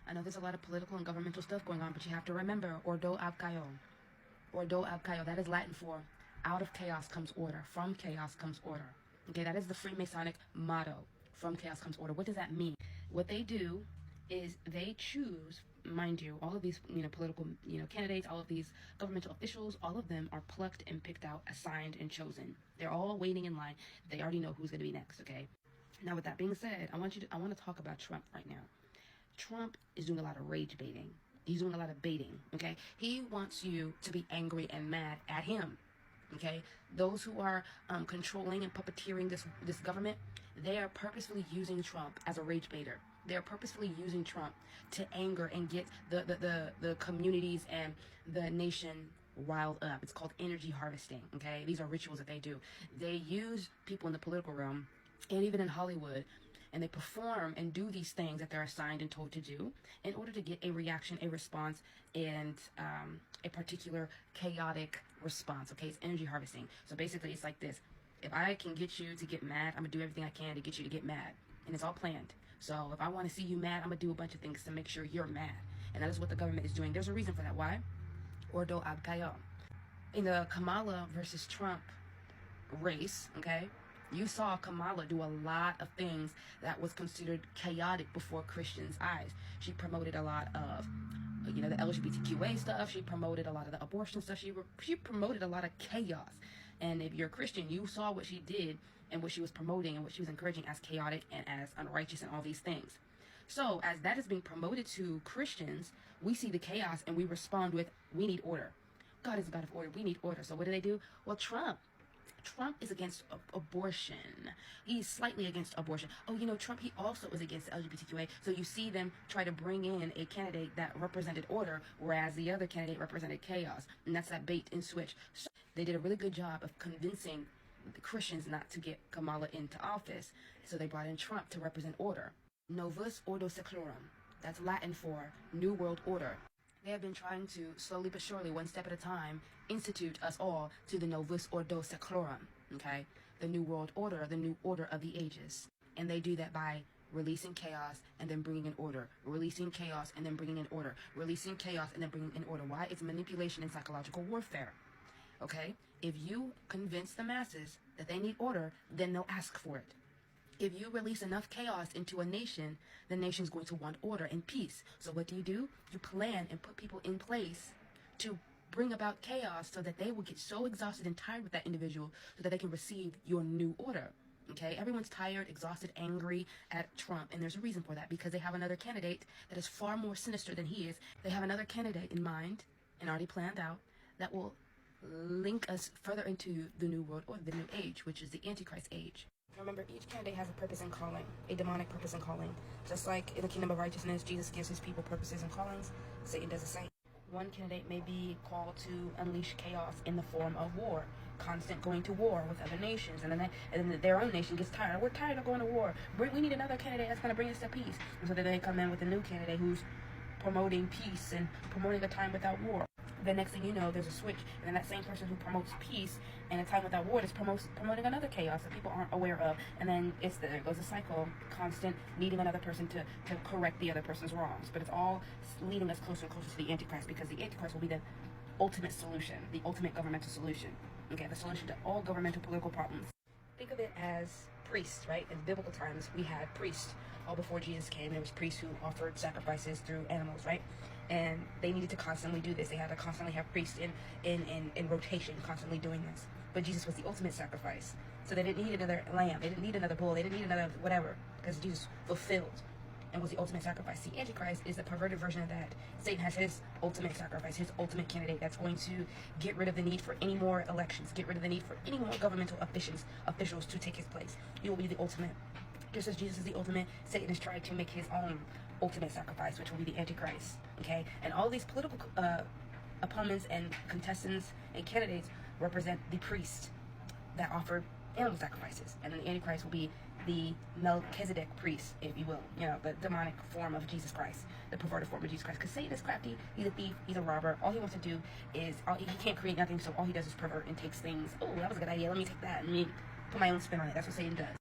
I know there's a lot of political and governmental stuff going on, but you have to remember Ordo ab Chaos. Ordo ab Chaos, that is Latin for out of chaos comes order. From chaos comes order. Okay, that is the Freemasonic motto. From chaos comes order. What does that mean? What they do is they choose, mind you, all of these, political, candidates, all of these governmental officials, all of them are plucked and picked out, assigned and chosen. They're all waiting in line. They already know who's going to be next, okay? Now, with that being said, I want to talk about Trump right now. Trump is doing a lot of rage baiting. He's doing a lot of baiting, okay? He wants you to be angry and mad at him, okay? Those who are controlling and puppeteering this government, they are purposefully using Trump as a rage baiter. They're purposefully using Trump to anger and get the communities and the nation riled up. It's called energy harvesting, okay? These are rituals that they do. They use people in the political realm and even in Hollywood, and they perform and do these things that they're assigned and told to do in order to get a reaction, a response, and a particular chaotic response, okay? It's energy harvesting. So basically, it's like this. If I can get you to get mad, I'm going to do everything I can to get you to get mad. And it's all planned. So if I want to see you mad, I'm going to do a bunch of things to make sure you're mad. And that is what the government is doing. There's a reason for that. Why? Ordo ab Chaos. In the Kamala versus Trump race, okay, you saw Kamala do a lot of things that was considered chaotic before Christians' eyes. She promoted a lot of, the LGBTQA stuff. She promoted a lot of the abortion stuff. She promoted a lot of chaos. And if you're a Christian, you saw what she did and what she was promoting and what she was encouraging as chaotic and as unrighteous and all these things. So as that is being promoted to Christians, we see the chaos and we respond with, we need order. God is a God of order. We need order. So what do? Well, Trump is against abortion. He's slightly against abortion. Oh, Trump, he also is against the LGBTQA. So you see them try to bring in a candidate that represented order, whereas the other candidate represented chaos. And that's that bait and switch. So they did a really good job of convincing the Christians not to get Kamala into office. So they brought in Trump to represent order. Novus Ordo Seclorum. That's Latin for New World Order. They have been trying to, slowly but surely, one step at a time, institute us all to the Novus Ordo Seclorum, okay? The New World Order, the New Order of the Ages. And they do that by releasing chaos and then bringing in order. Releasing chaos and then bringing in order. Releasing chaos and then bringing in order. Why? It's manipulation and psychological warfare, okay? If you convince the masses that they need order, then they'll ask for it. If you release enough chaos into a nation, the nation's going to want order and peace. So what do? You plan and put people in place to bring about chaos so that they will get so exhausted and tired with that individual so that they can receive your new order. Okay? Everyone's tired, exhausted, angry at Trump, and there's a reason for that, because they have another candidate that is far more sinister than he is. They have another candidate in mind and already planned out that will link us further into the new world or the new age, which is the Antichrist age. Remember, each candidate has a purpose and calling, a demonic purpose and calling. Just like in the kingdom of righteousness, Jesus gives his people purposes and callings, Satan does the same. One candidate may be called to unleash chaos in the form of war, constant going to war with other nations, and then their own nation gets tired. We're tired of going to war. We need another candidate that's going to bring us to peace. And so then they come in with a new candidate who's promoting peace and promoting a time without war. The next thing you know, there's a switch, and then that same person who promotes peace and a time without war is promoting another chaos that people aren't aware of, and then there goes a cycle, constant needing another person to correct the other person's wrongs. But it's all leading us closer and closer to the Antichrist, because the Antichrist will be the ultimate solution, the ultimate governmental solution. Okay, the solution to all governmental political problems. Think of it as priests, right? In biblical times, we had priests. All before Jesus came, there was priests who offered sacrifices through animals, right? And they needed to constantly do this. They had to constantly have priests in rotation, constantly doing this. But Jesus was the ultimate sacrifice. So they didn't need another lamb. They didn't need another bull. They didn't need another whatever, because Jesus fulfilled and was the ultimate sacrifice. The Antichrist is a perverted version of that. Satan has his ultimate sacrifice, his ultimate candidate that's going to get rid of the need for any more elections, get rid of the need for any more governmental officials to take his place. He will be the ultimate. Just as Jesus is the ultimate, Satan is trying to make his own ultimate sacrifice, which will be the Antichrist. Okay? And all these political opponents and contestants and candidates represent the priest that offered animal sacrifices. And then the Antichrist will be the Melchizedek priest, if you will. The demonic form of Jesus Christ, the perverted form of Jesus Christ. Because Satan is crafty, he's a thief, he's a robber. All he wants to do is, he can't create nothing, so all he does is pervert and takes things. Oh, that was a good idea, let me take that and put my own spin on it. That's what Satan does.